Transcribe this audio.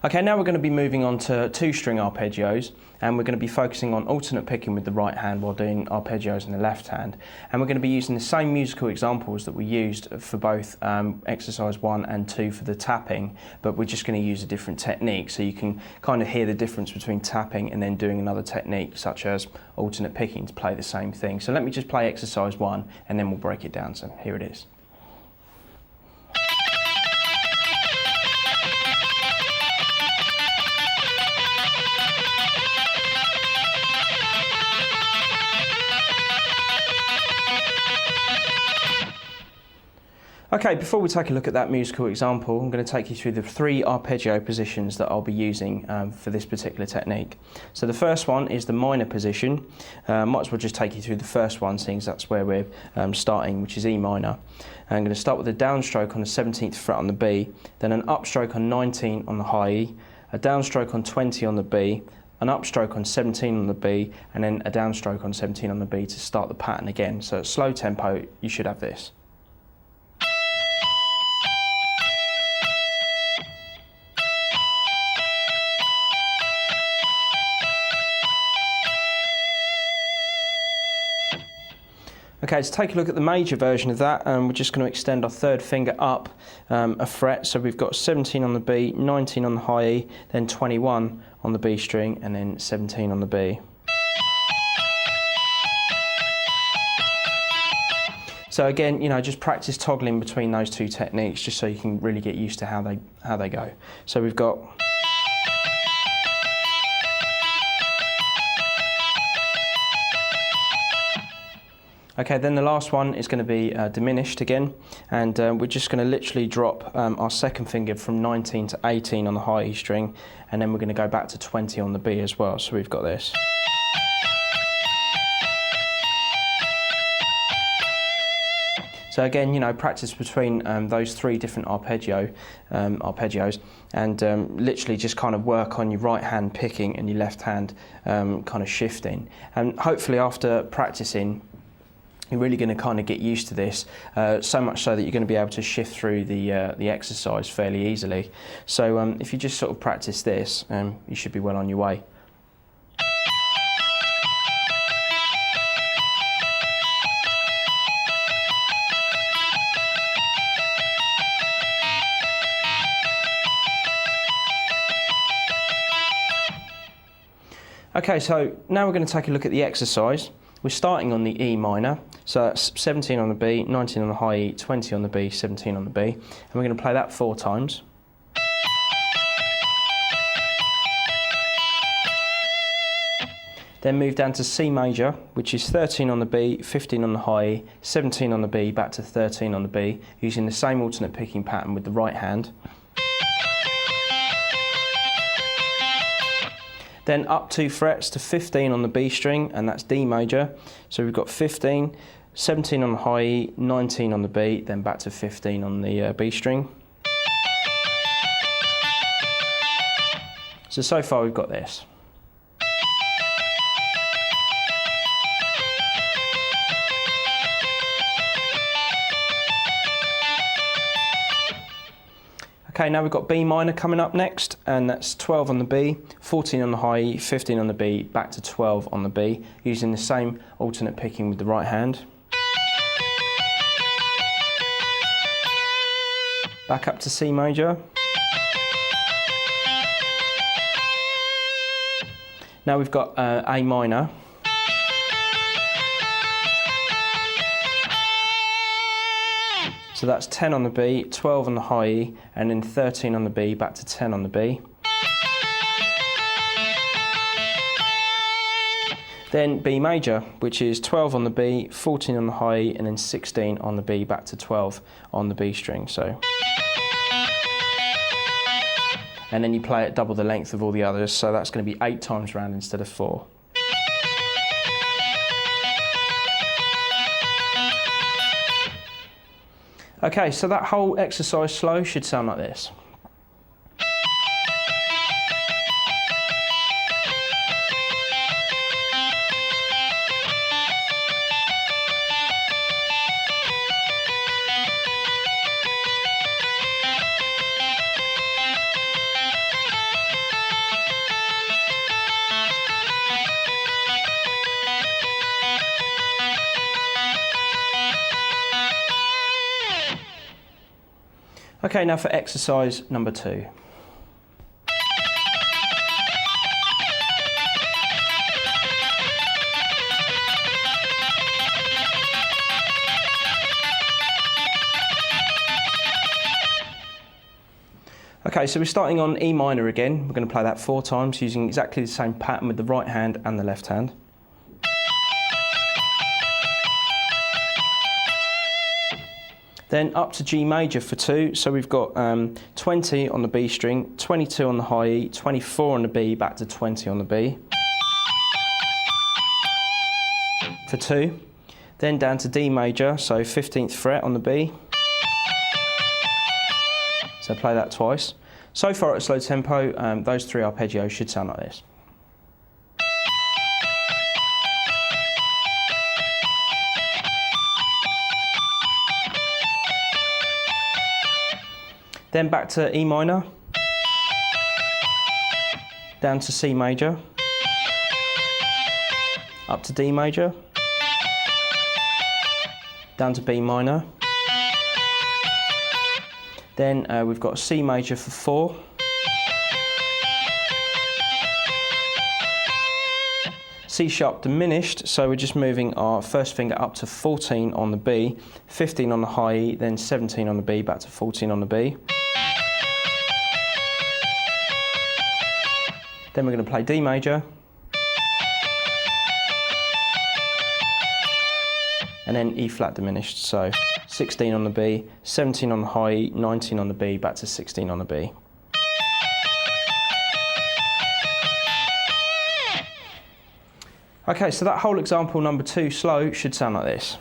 Okay, now we're going to be moving on to two-string arpeggios, and we're going to be focusing on alternate picking with the right hand while doing arpeggios in the left hand. And we're going to be using the same musical examples that we used for both exercise 1 and 2 for the tapping, but we're just going to use a different technique, so you can kind of hear the difference between tapping and then doing another technique, such as alternate picking, to play the same thing. So let me just play exercise 1 and then we'll break it down. So here it is. Okay, before we take a look at that musical example, I'm going to take you through the 3 arpeggio positions that I'll be using for this particular technique. So the first one is the minor position. Might as well just take you through the first one, seeing as that's where we're starting, which is E minor. I'm going to start with a downstroke on the 17th fret on the B, then an upstroke on 19 on the high E, a downstroke on 20 on the B, an upstroke on 17 on the B, and then a downstroke on 17 on the B to start the pattern again. So at slow tempo, you should have this. Okay, to take a look at the major version of that, we're just going to extend our third finger up a fret. So we've got 17 on the B, 19 on the high E, then 21 on the B string, and then 17 on the B. So again, you know, just practice toggling between those two techniques, just so you can really get used to how they go. So we've got. Okay, then the last one is going to be diminished again, and we're just going to literally drop our second finger from 19 to 18 on the high E string, and then we're going to go back to 20 on the B as well. So we've got this. So again, you know, practice between those 3 different arpeggios, and literally just kind of work on your right hand picking and your left hand kind of shifting. And hopefully after practicing, you're really going to kind of get used to this, so much so that you're going to be able to shift through the exercise fairly easily. So if you just sort of practice this, you should be well on your way. Okay, so now we're going to take a look at the exercise. We're starting on the E minor, so that's 17 on the B, 19 on the high E, 20 on the B, 17 on the B, and we're going to play that 4 times. Then move down to C major, which is 13 on the B, 15 on the high E, 17 on the B, back to 13 on the B, using the same alternate picking pattern with the right hand. Then up 2 frets to 15 on the B string, and that's D major. So we've got 15, 17 on the high E, 19 on the B, then back to 15 on the B string. So far we've got this. Okay, now we've got B minor coming up next, and that's 12 on the B, 14 on the high E, 15 on the B, back to 12 on the B, using the same alternate picking with the right hand. Back up to C major. Now we've got A minor. So that's 10 on the B, 12 on the high E, and then 13 on the B, back to 10 on the B. Then B major, which is 12 on the B, 14 on the high E, and then 16 on the B, back to 12 on the B string. So. And then you play it double the length of all the others, so that's going to be 8 times round instead of 4. Okay, so that whole exercise slow should sound like this. Okay, now for exercise number 2. Okay, so we're starting on E minor again. We're going to play that 4 times using exactly the same pattern with the right hand and the left hand. Then up to G major for 2, so we've got 20 on the B string, 22 on the high E, 24 on the B, back to 20 on the B for 2. Then down to D major, so 15th fret on the B. So play that twice. So far at a slow tempo, those 3 arpeggios should sound like this. Then back to E minor, down to C major, up to D major, down to B minor. Then we've got C major for 4. C sharp diminished, so we're just moving our first finger up to 14 on the B, 15 on the high E, then 17 on the B, back to 14 on the B. Then we're going to play D major. And then E flat diminished, so 16 on the B, 17 on the high E, 19 on the B, back to 16 on the B. Okay, so that whole example number 2 slow should sound like this.